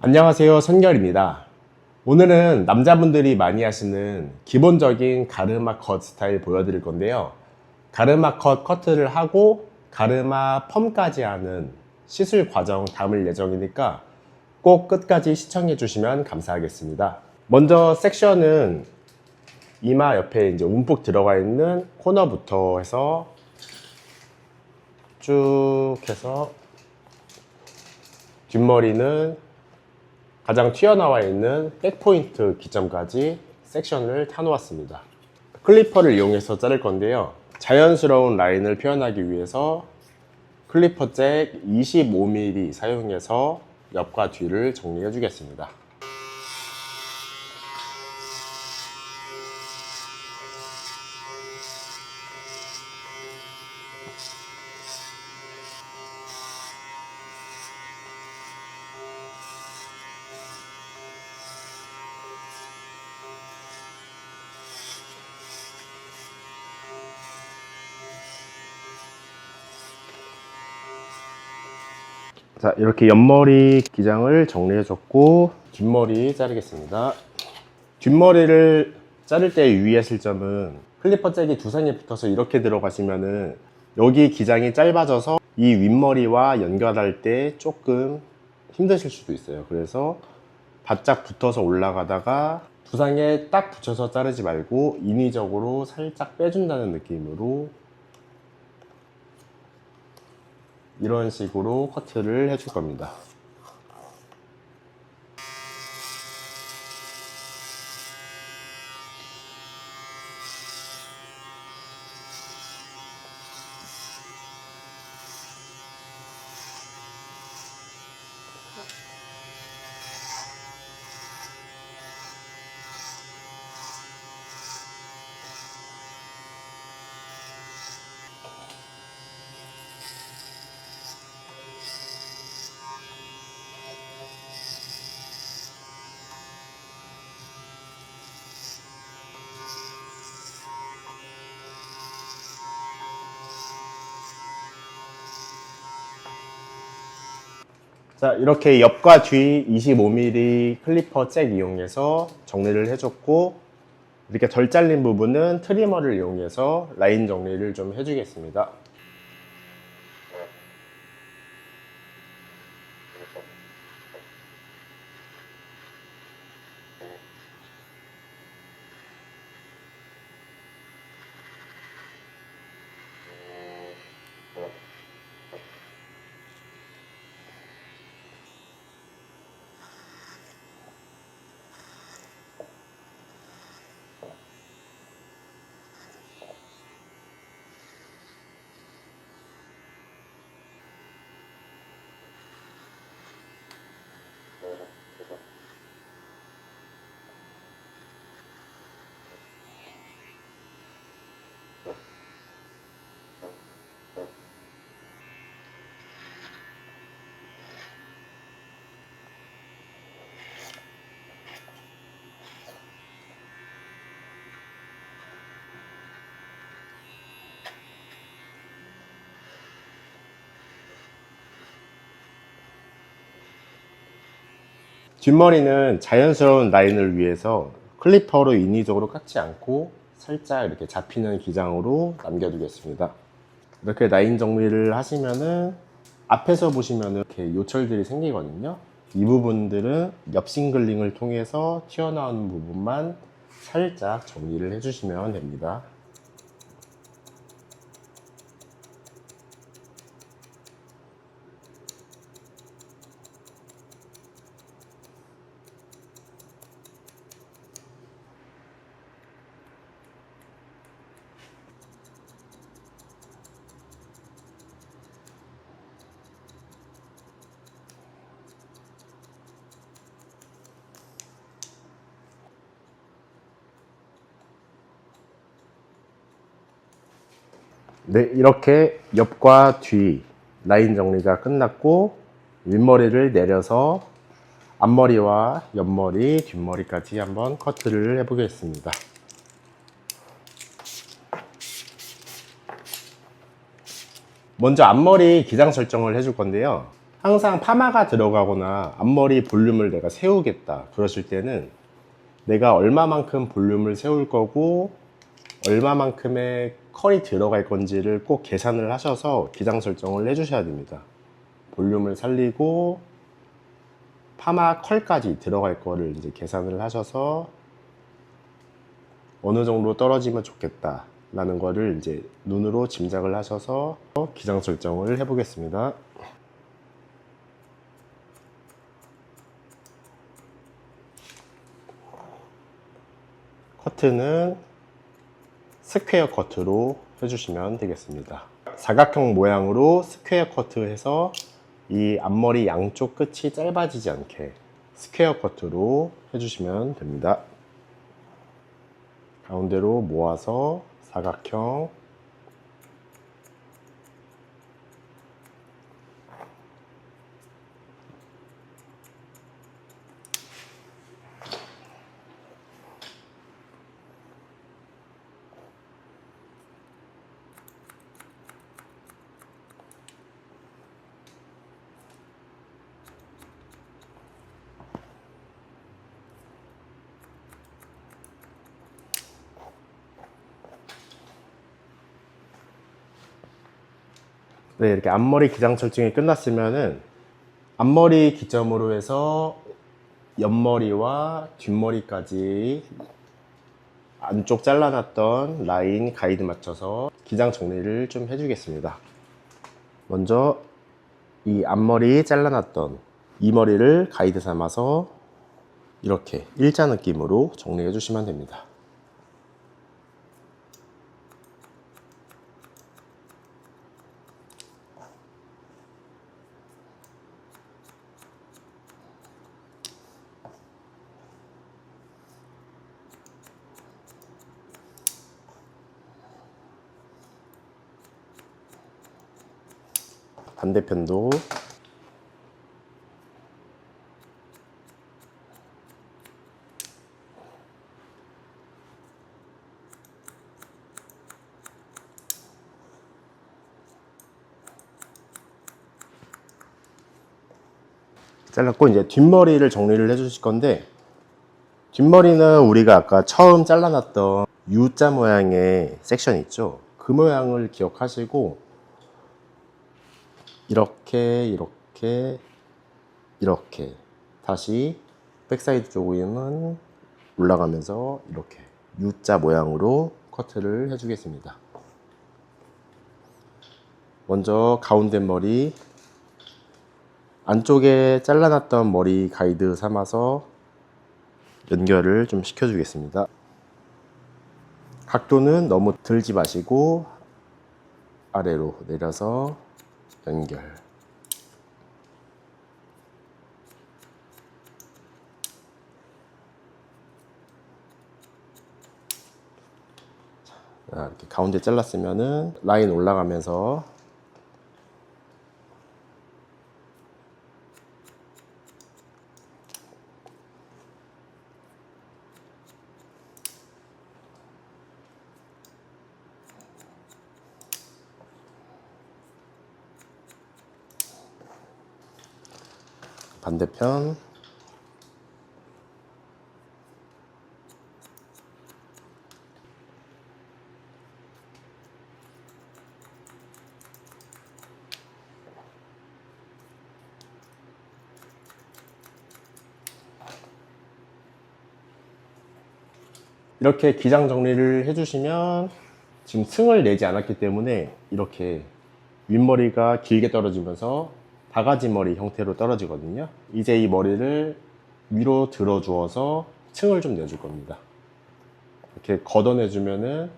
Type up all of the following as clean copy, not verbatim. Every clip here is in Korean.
안녕하세요, 선결입니다. 오늘은 남자분들이 많이 하시는 기본적인 가르마 컷 스타일 보여드릴 건데요. 가르마 컷 커트를 하고 가르마 펌까지 하는 시술 과정 담을 예정이니까 꼭 끝까지 시청해 주시면 감사하겠습니다. 먼저 섹션은 이마 옆에 이제 움푹 들어가 있는 코너부터 해서 쭉 해서 뒷머리는 가장 튀어나와 있는 백포인트 기점까지 섹션을 타놓았습니다. 클리퍼를 이용해서 자를 건데요. 자연스러운 라인을 표현하기 위해서 클리퍼 잭 25mm 사용해서 옆과 뒤를 정리해 주겠습니다. 자, 이렇게 옆머리 기장을 정리해 줬고 뒷머리 자르겠습니다. 뒷머리를 자를 때 유의하실 점은 클리퍼 잭이 두상에 붙어서 이렇게 들어가시면은 여기 기장이 짧아져서 이 윗머리와 연결할 때 조금 힘드실 수도 있어요. 그래서 바짝 붙어서 올라가다가 두상에 딱 붙여서 자르지 말고 인위적으로 살짝 빼준다는 느낌으로 이런 식으로 커트를 해줄 겁니다. 자, 이렇게 옆과 뒤 25mm 클리퍼 잭 이용해서 정리를 해줬고, 이렇게 덜 잘린 부분은 트리머를 이용해서 라인 정리를 좀 해주겠습니다. 뒷머리는 자연스러운 라인을 위해서 클리퍼로 인위적으로 깎지 않고 살짝 이렇게 잡히는 기장으로 남겨두겠습니다. 이렇게 라인 정리를 하시면은 앞에서 보시면은 이렇게 요철들이 생기거든요. 이 부분들은 옆 싱글링을 통해서 튀어나오는 부분만 살짝 정리를 해주시면 됩니다. 네, 이렇게 옆과 뒤 라인 정리가 끝났고 윗머리를 내려서 앞머리와 옆머리, 뒷머리까지 한번 커트를 해보겠습니다. 먼저 앞머리 기장 설정을 해줄 건데요. 항상 파마가 들어가거나 앞머리 볼륨을 내가 세우겠다 그러실 때는 내가 얼마만큼 볼륨을 세울 거고 얼마만큼의 컬이 들어갈 건지를 꼭 계산을 하셔서 기장 설정을 해 주셔야 됩니다. 볼륨을 살리고 파마 컬까지 들어갈 거를 이제 계산을 하셔서 어느 정도 떨어지면 좋겠다 라는 거를 이제 눈으로 짐작을 하셔서 기장 설정을 해 보겠습니다. 커트는 스퀘어 커트로 해주시면 되겠습니다. 사각형 모양으로 스퀘어 커트해서 이 앞머리 양쪽 끝이 짧아지지 않게 스퀘어 커트로 해주시면 됩니다. 가운데로 모아서 사각형, 네, 이렇게 앞머리 기장 설정이 끝났으면은 앞머리 기점으로 해서 옆머리와 뒷머리까지 안쪽 잘라놨던 라인 가이드 맞춰서 기장 정리를 좀 해주겠습니다. 먼저 이 앞머리 잘라놨던 이 머리를 가이드 삼아서 이렇게 일자 느낌으로 정리해 주시면 됩니다. 반대편도 잘랐고 이제 뒷머리를 정리를 해 주실 건데 뒷머리는 우리가 아까 처음 잘라놨던 U자 모양의 섹션 있죠? 그 모양을 기억하시고 이렇게 다시 백사이드 쪽은 올라가면서 이렇게 U자 모양으로 커트를 해주겠습니다. 먼저 가운데 머리 안쪽에 잘라놨던 머리 가이드 삼아서 연결을 좀 시켜주겠습니다. 각도는 너무 들지 마시고 아래로 내려서 연결. 이렇게 가운데 잘랐으면은 라인 올라가면서 반대편 이렇게 기장 정리를 해주시면 지금 승을 내지 않았기 때문에 이렇게 윗머리가 길게 떨어지면서 바가지 머리 형태로 떨어지거든요. 이제 이 머리를 위로 들어 주어서 층을 좀 내줄 겁니다. 이렇게 걷어내주면은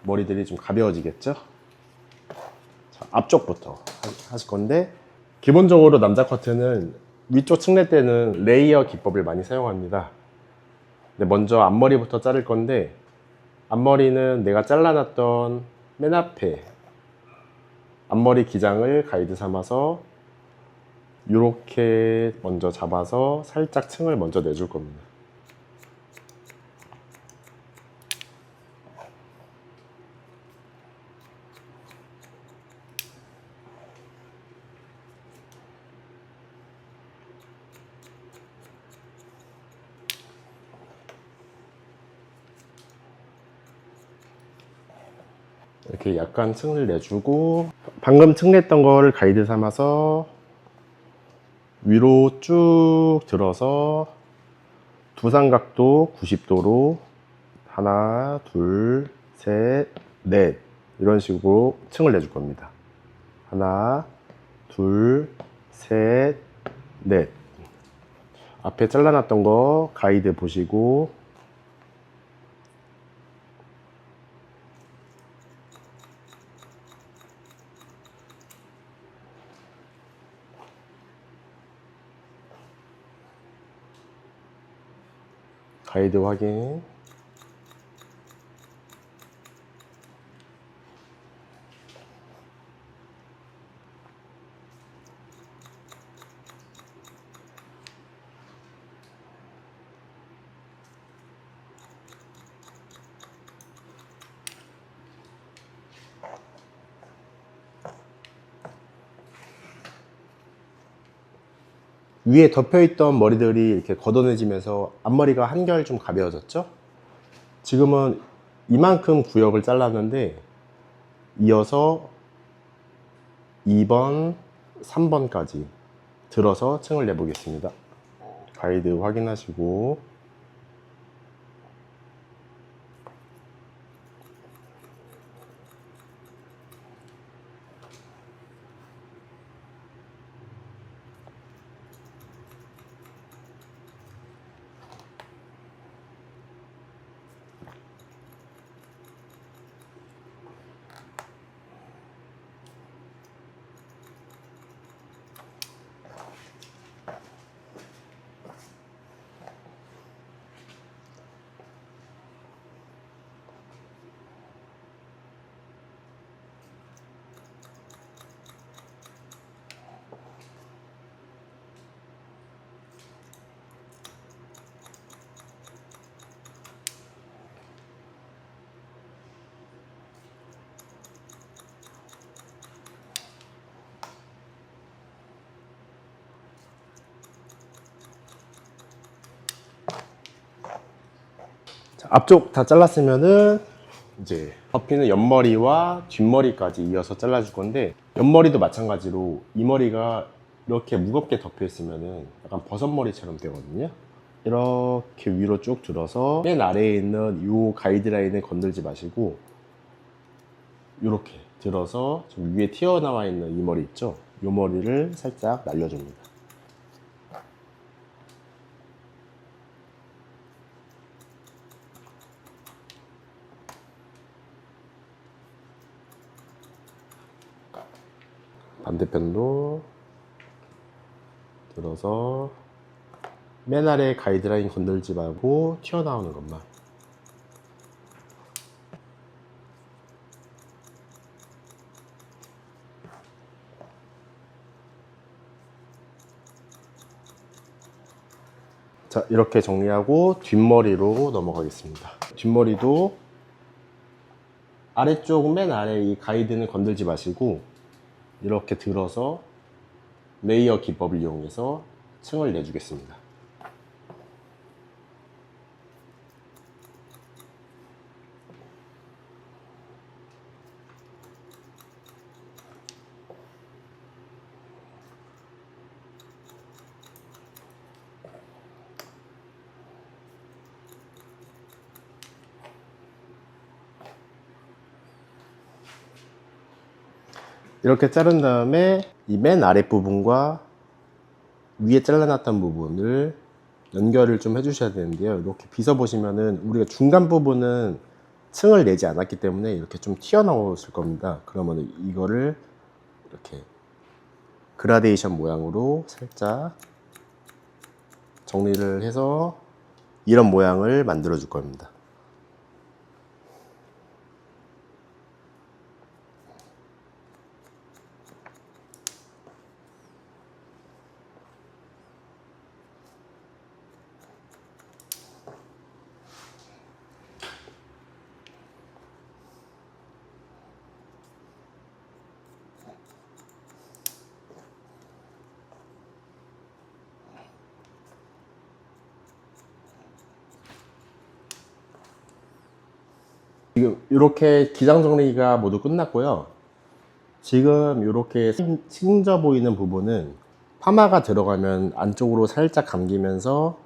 머리들이 좀 가벼워지겠죠? 자, 앞쪽부터 하실 건데 기본적으로 남자 커트는 위쪽 층낼 때는 레이어 기법을 많이 사용합니다. 근데 먼저 앞머리부터 자를 건데 앞머리는 내가 잘라놨던 맨 앞에 앞머리 기장을 가이드 삼아서 이렇게 먼저 잡아서 살짝 층을 먼저 내줄 겁니다. 이렇게 약간 층을 내주고, 방금 층 냈던 거를 가이드 삼아서 위로 쭉 들어서 두삼각도 90도로 하나, 둘, 셋, 넷 이런 식으로 층을 내줄 겁니다. 하나, 둘, 셋, 넷. 앞에 잘라놨던 거 가이드 보시고, 가이드 확인. 위에 덮여있던 머리들이 이렇게 걷어내지면서 앞머리가 한결 좀 가벼워졌죠? 지금은 이만큼 구역을 잘랐는데 이어서 2번, 3번까지 들어서 층을 내보겠습니다. 가이드 확인하시고, 자, 앞쪽 다 잘랐으면은 이제 덮이는 옆머리와 뒷머리까지 이어서 잘라줄 건데, 옆머리도 마찬가지로 이 머리가 이렇게 무겁게 덮여 있으면은 약간 버섯머리처럼 되거든요. 이렇게 위로 쭉 들어서 맨 아래에 있는 이 가이드라인을 건들지 마시고 이렇게 들어서 좀 위에 튀어나와 있는 이 머리 있죠? 이 머리를 살짝 날려줍니다. 반대편도 들어서 맨 아래 가이드라인 건들지 말고 튀어나오는 것만. 자, 이렇게 정리하고 뒷머리로 넘어가겠습니다. 뒷머리도 아래쪽 맨 아래 이 가이드는 건들지 마시고 이렇게 들어서 레이어 기법을 이용해서 층을 내주겠습니다. 이렇게 자른 다음에 이 맨 아랫부분과 위에 잘라놨던 부분을 연결을 좀 해주셔야 되는데요. 이렇게 빗어 보시면은 우리가 중간 부분은 층을 내지 않았기 때문에 이렇게 좀 튀어나왔을 겁니다. 그러면 이거를 이렇게 그라데이션 모양으로 살짝 정리를 해서 이런 모양을 만들어 줄 겁니다. 지금 이렇게 기장 정리가 모두 끝났고요. 지금 이렇게 승져 보이는 부분은 파마가 들어가면 안쪽으로 살짝 감기면서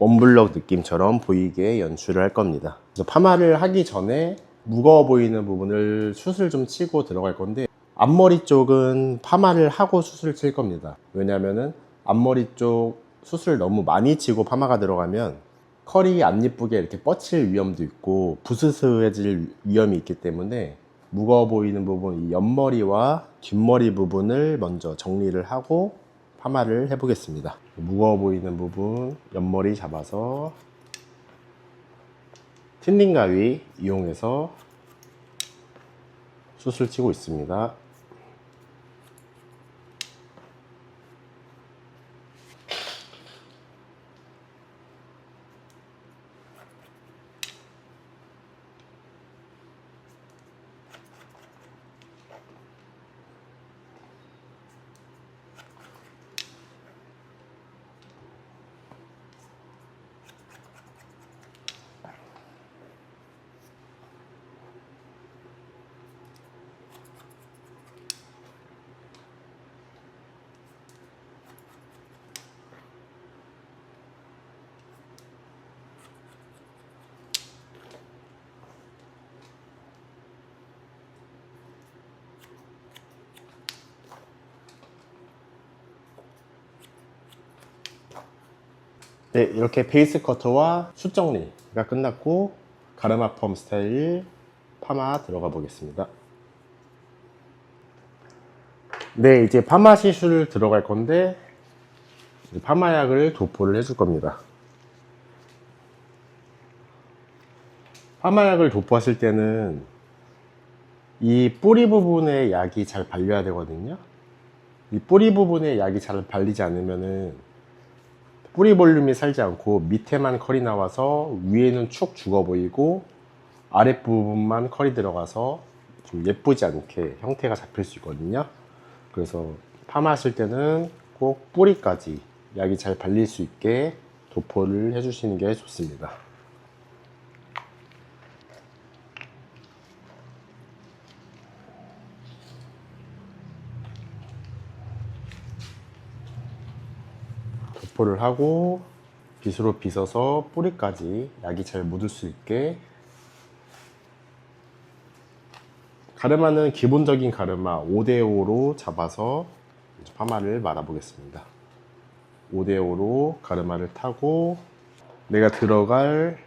원블럭 느낌처럼 보이게 연출을 할 겁니다. 그래서 파마를 하기 전에 무거워 보이는 부분을 숱을 좀 치고 들어갈 건데, 앞머리 쪽은 파마를 하고 숱을 칠 겁니다. 왜냐면은 앞머리 쪽 숱을 너무 많이 치고 파마가 들어가면 컬이 안 예쁘게 이렇게 뻗칠 위험도 있고 부스스해질 위험이 있기 때문에 무거워 보이는 부분, 이 옆머리와 뒷머리 부분을 먼저 정리를 하고 파마를 해 보겠습니다. 무거워 보이는 부분 옆머리 잡아서 틴닝 가위 이용해서 숱을 치고 있습니다. 네, 이렇게 베이스 커터와 숱 정리가 끝났고 가르마 펌 스타일 파마 들어가 보겠습니다. 네, 이제 파마 시술 들어갈 건데 파마약을 도포를 해줄 겁니다. 파마약을 도포하실 때는 이 뿌리 부분에 약이 잘 발려야 되거든요. 이 뿌리 부분에 약이 잘 발리지 않으면은 뿌리 볼륨이 살지 않고 밑에만 컬이 나와서 위에는 축 죽어 보이고 아랫부분만 컬이 들어가서 좀 예쁘지 않게 형태가 잡힐 수 있거든요. 그래서 파마하실 때는 꼭 뿌리까지 약이 잘 발릴 수 있게 도포를 해주시는 게 좋습니다. 도포를 하고 빗으로 빗어서 뿌리까지 약이 잘 묻을 수 있게. 가르마는 기본적인 가르마 5대5로 잡아서 파마를 말아 보겠습니다. 5대5로 가르마를 타고 내가 들어갈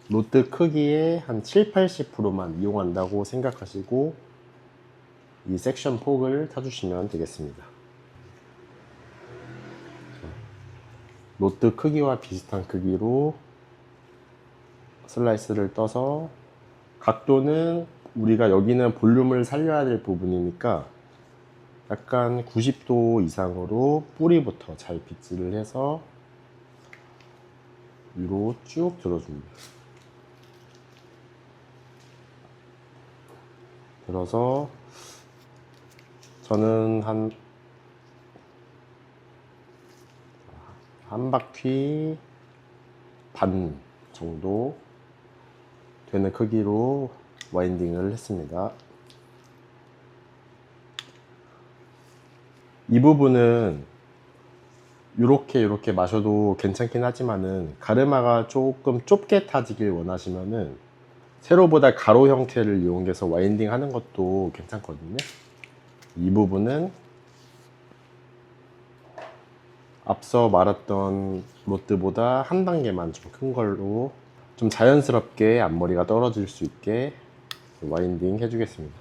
로트 크기의 한 7, 80%만 이용한다고 생각하시고 이 섹션 폭을 타주시면 되겠습니다. 로트 크기와 비슷한 크기로 슬라이스를 떠서, 각도는 우리가 여기는 볼륨을 살려야 될 부분이니까 약간 90도 이상으로 뿌리부터 잘 빗질을 해서 위로 쭉 들어줍니다. 들어서 저는 한 바퀴 반 정도 되는 크기로 와인딩을 했습니다. 이 부분은 이렇게 마셔도 괜찮긴 하지만은 가르마가 조금 좁게 타지길 원하시면은 세로보다 가로 형태를 이용해서 와인딩 하는 것도 괜찮거든요. 이 부분은 앞서 말했던 로트보다 한 단계만 좀 큰 걸로 좀 자연스럽게 앞머리가 떨어질 수 있게 와인딩 해주겠습니다.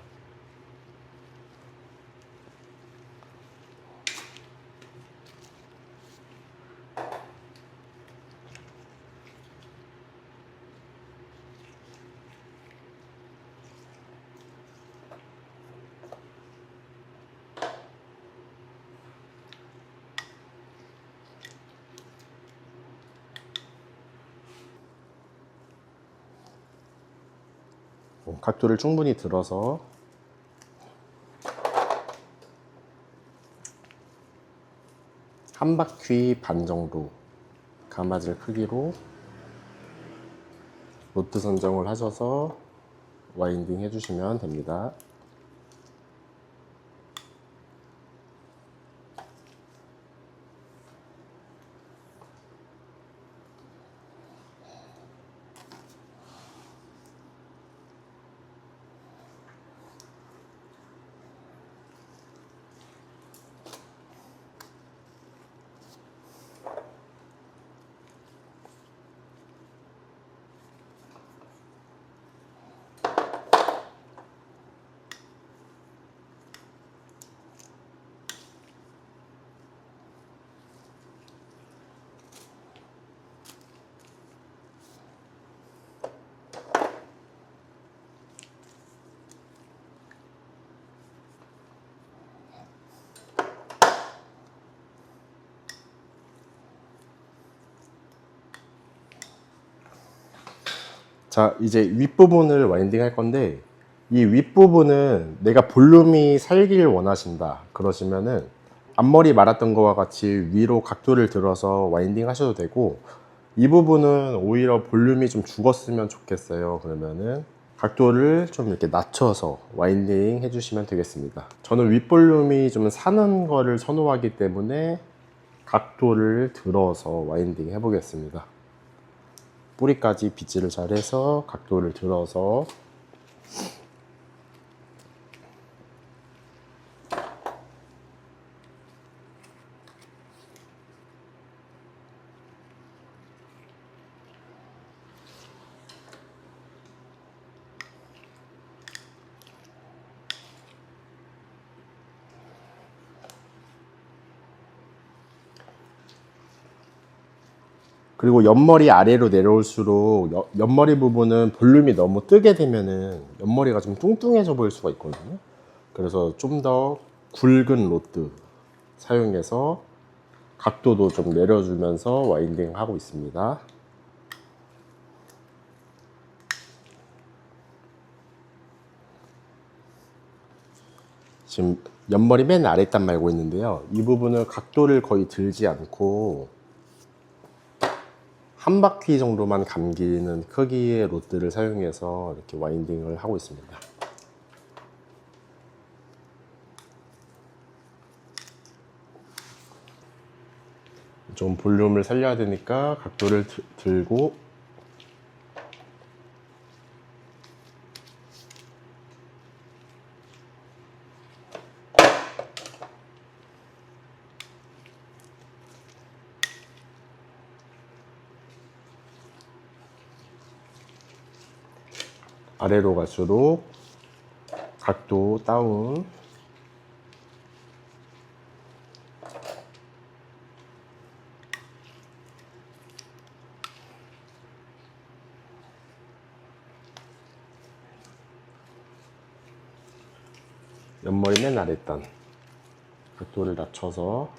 각도를 충분히 들어서 한 바퀴 반 정도 가마질 크기로 로트 선정을 하셔서 와인딩 해주시면 됩니다. 자, 이제 윗부분을 와인딩 할 건데, 이 윗부분은 내가 볼륨이 살길 원하신다 그러시면은 앞머리 말았던 거와 같이 위로 각도를 들어서 와인딩 하셔도 되고, 이 부분은 오히려 볼륨이 좀 죽었으면 좋겠어요. 그러면은 각도를 좀 이렇게 낮춰서 와인딩 해주시면 되겠습니다. 저는 윗볼륨이 좀 사는 거를 선호하기 때문에 각도를 들어서 와인딩 해보겠습니다. 뿌리까지 빗질을 잘 해서 각도를 들어서 그리고 옆머리 아래로 내려올수록 옆머리 부분은 볼륨이 너무 뜨게 되면은 옆머리가 좀 뚱뚱해져 보일 수가 있거든요. 그래서 좀 더 굵은 로드 사용해서 각도도 좀 내려주면서 와인딩 하고 있습니다. 지금 옆머리 맨 아랫단 말고 있는데요. 이 부분은 각도를 거의 들지 않고 한 바퀴 정도만 감기는 크기의 로드를 사용해서 이렇게 와인딩을 하고 있습니다. 좀 볼륨을 살려야 되니까 각도를 들고 아래로 갈수록 각도 다운. 옆머리 맨 아랫단 각도를 낮춰서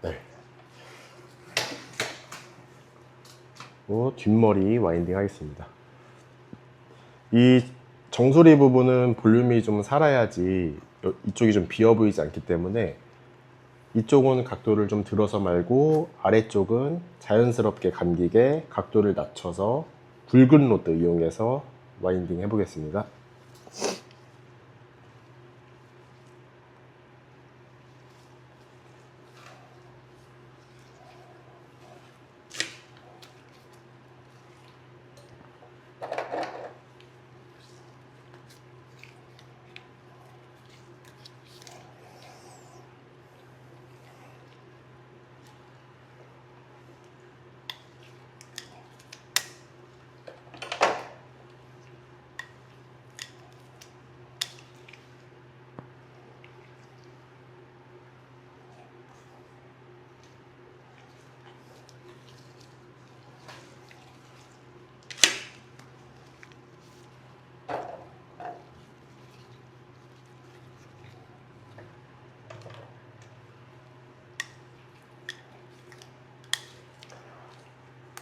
네. 뒷머리 와인딩 하겠습니다. 이 정수리 부분은 볼륨이 좀 살아야지 이쪽이 좀 비어 보이지 않기 때문에 이쪽은 각도를 좀 들어서 말고 아래쪽은 자연스럽게 감기게 각도를 낮춰서 굵은 로드 이용해서 와인딩 해보겠습니다.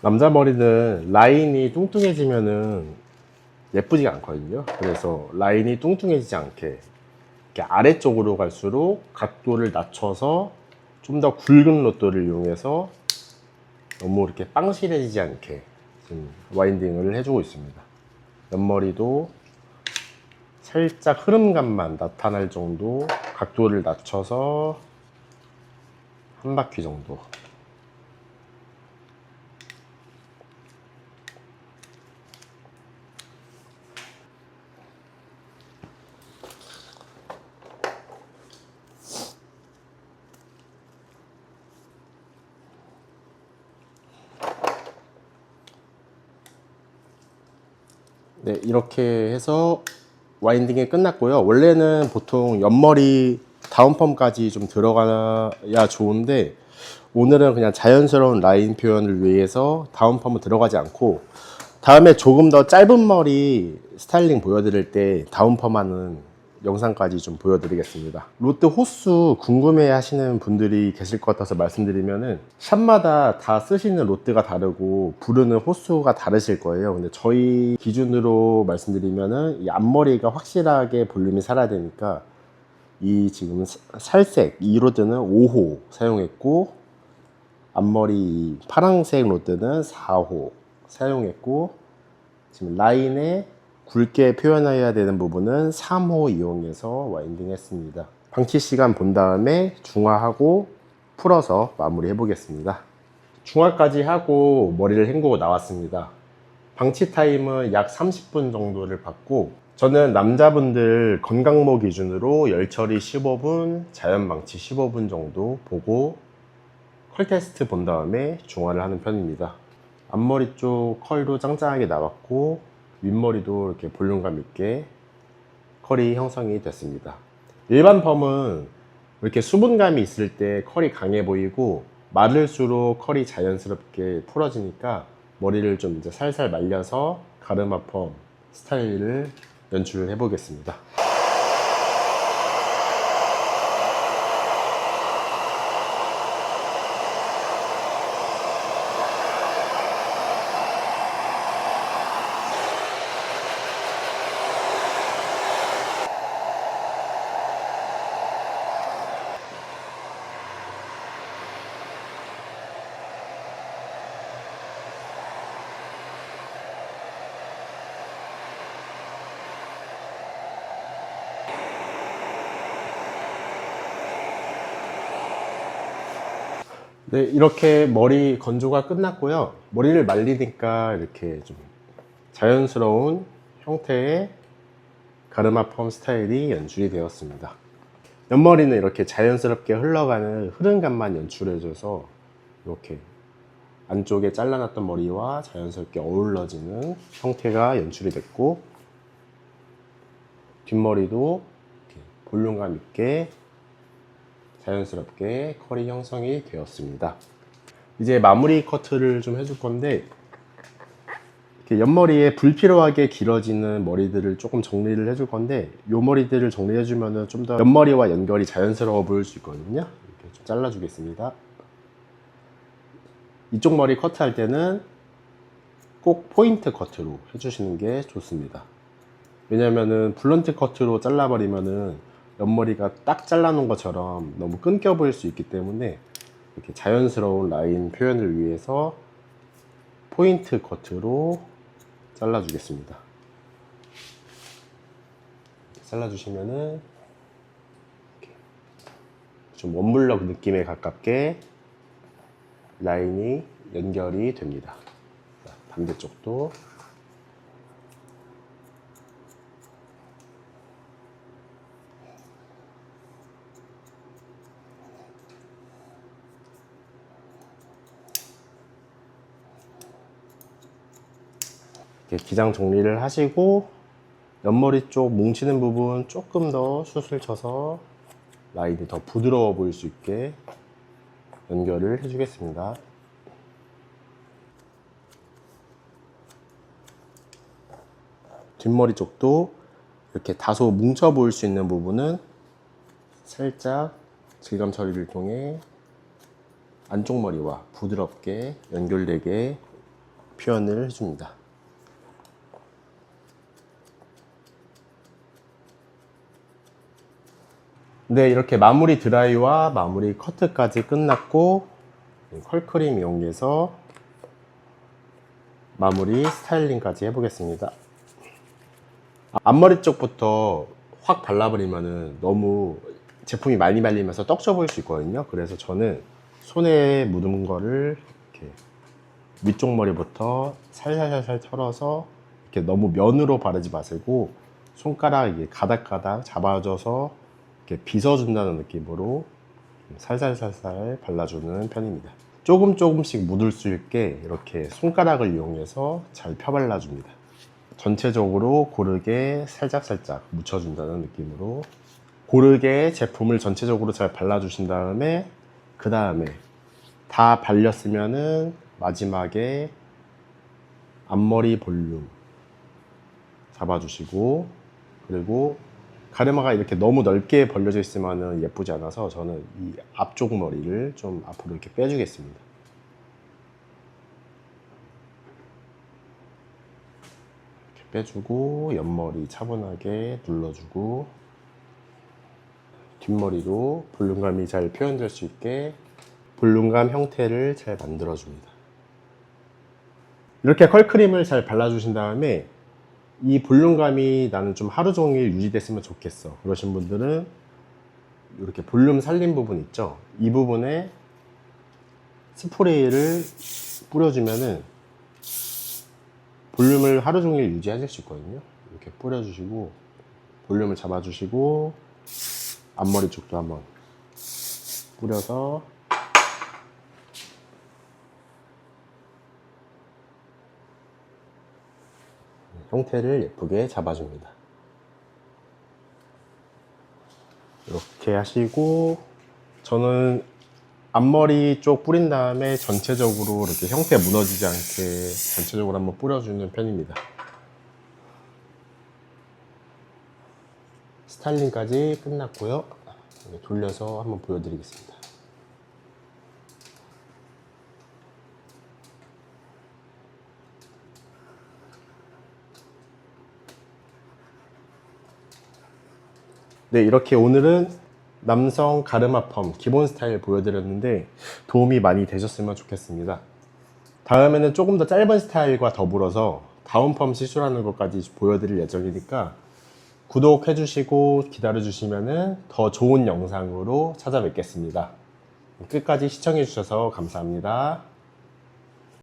남자 머리는 라인이 뚱뚱해지면은 예쁘지가 않거든요. 그래서 라인이 뚱뚱해지지 않게 이렇게 아래쪽으로 갈수록 각도를 낮춰서 좀 더 굵은 로드를 이용해서 너무 이렇게 빵실해지지 않게 지금 와인딩을 해주고 있습니다. 옆머리도 살짝 흐름감만 나타날 정도 각도를 낮춰서 한 바퀴 정도. 네, 이렇게 해서 와인딩이 끝났고요. 원래는 보통 옆머리 다운펌까지 좀 들어가야 좋은데 오늘은 그냥 자연스러운 라인 표현을 위해서 다운펌은 들어가지 않고 다음에 조금 더 짧은 머리 스타일링 보여드릴 때 다운펌하는 영상까지 좀 보여드리겠습니다. 로드 호수 궁금해 하시는 분들이 계실 것 같아서 말씀드리면은 샵마다 다 쓰시는 로드가 다르고 부르는 호수가 다르실 거예요. 근데 저희 기준으로 말씀드리면은 이 앞머리가 확실하게 볼륨이 살아야 되니까 이 지금 살색 이 로드는 5호 사용했고 앞머리 파란색 로드는 4호 사용했고 지금 라인에 굵게 표현해야 되는 부분은 3호 이용해서 와인딩 했습니다. 방치 시간 본 다음에 중화하고 풀어서 마무리 해 보겠습니다. 중화까지 하고 머리를 헹구고 나왔습니다. 방치 타임은 약 30분 정도를 받고 저는 남자분들 건강모 기준으로 열처리 15분, 자연 방치 15분 정도 보고 컬 테스트 본 다음에 중화를 하는 편입니다. 앞머리 쪽 컬도 짱짱하게 나왔고 윗머리도 이렇게 볼륨감 있게 컬이 형성이 됐습니다. 일반 펌은 이렇게 수분감이 있을 때 컬이 강해 보이고 마를수록 컬이 자연스럽게 풀어지니까 머리를 좀 이제 살살 말려서 가르마 펌 스타일을 연출을 해 보겠습니다. 네, 이렇게 머리 건조가 끝났고요. 머리를 말리니까 이렇게 좀 자연스러운 형태의 가르마 펌 스타일이 연출이 되었습니다. 옆머리는 이렇게 자연스럽게 흘러가는 흐름감만 연출해줘서 이렇게 안쪽에 잘라놨던 머리와 자연스럽게 어우러지는 형태가 연출이 됐고 뒷머리도 이렇게 볼륨감 있게 자연스럽게 컬이 형성이 되었습니다. 이제 마무리 커트를 좀 해줄 건데 이렇게 옆머리에 불필요하게 길어지는 머리들을 조금 정리를 해줄 건데 이 머리들을 정리해 주면은 좀 더 옆머리와 연결이 자연스러워 보일 수 있거든요. 이렇게 좀 잘라 주겠습니다. 이쪽 머리 커트할 때는 꼭 포인트 커트로 해주시는 게 좋습니다. 왜냐면은 블런트 커트로 잘라버리면은 옆머리가 딱 잘라놓은 것처럼 너무 끊겨 보일 수 있기 때문에 이렇게 자연스러운 라인 표현을 위해서 포인트 커트로 잘라주겠습니다. 잘라주시면은 좀 원블럭 느낌에 가깝게 라인이 연결이 됩니다. 반대쪽도 이렇게 기장 정리를 하시고 옆머리 쪽 뭉치는 부분 조금 더 숱을 쳐서 라인이 더 부드러워 보일 수 있게 연결을 해주겠습니다. 뒷머리 쪽도 이렇게 다소 뭉쳐 보일 수 있는 부분은 살짝 질감 처리를 통해 안쪽 머리와 부드럽게 연결되게 표현을 해줍니다. 네, 이렇게 마무리 드라이와 마무리 커트까지 끝났고 컬크림 이용해서 마무리 스타일링까지 해보겠습니다. 앞머리 쪽부터 확 발라버리면은 너무 제품이 많이 발리면서 떡져 보일 수 있거든요. 그래서 저는 손에 묻은 거를 이렇게 위쪽 머리부터 살살살살 털어서 이렇게 너무 면으로 바르지 마시고 손가락 이게 가닥가닥 잡아줘서 이렇게 빗어준다는 느낌으로 살살살살 발라주는 편입니다. 조금씩 묻을 수 있게 이렇게 손가락을 이용해서 잘 펴발라줍니다. 전체적으로 고르게 살짝살짝 묻혀준다는 느낌으로 고르게 제품을 전체적으로 잘 발라주신 다음에 그 다음에 다 발렸으면은 마지막에 앞머리 볼륨 잡아주시고, 그리고 가르마가 이렇게 너무 넓게 벌려져 있으면 예쁘지 않아서 저는 이 앞쪽 머리를 좀 앞으로 이렇게 빼주겠습니다. 이렇게 빼주고 옆머리 차분하게 눌러주고 뒷머리로 볼륨감이 잘 표현될 수 있게 볼륨감 형태를 잘 만들어줍니다. 이렇게 컬크림을 잘 발라주신 다음에 이 볼륨감이 나는 좀 하루 종일 유지됐으면 좋겠어 그러신 분들은 이렇게 볼륨 살린 부분 있죠, 이 부분에 스프레이를 뿌려주면은 볼륨을 하루 종일 유지하실 수 있거든요. 이렇게 뿌려주시고 볼륨을 잡아주시고 앞머리 쪽도 한번 뿌려서 형태를 예쁘게 잡아줍니다. 이렇게 하시고 저는 앞머리 쪽 뿌린 다음에 전체적으로 이렇게 형태 무너지지 않게 전체적으로 한번 뿌려주는 편입니다. 스타일링까지 끝났고요. 돌려서 한번 보여드리겠습니다. 네, 이렇게 오늘은 남성 가르마 펌 기본 스타일 보여드렸는데 도움이 많이 되셨으면 좋겠습니다. 다음에는 조금 더 짧은 스타일과 더불어서 다운 펌 시술하는 것까지 보여드릴 예정이니까 구독해 주시고 기다려 주시면 더 좋은 영상으로 찾아뵙겠습니다. 끝까지 시청해 주셔서 감사합니다.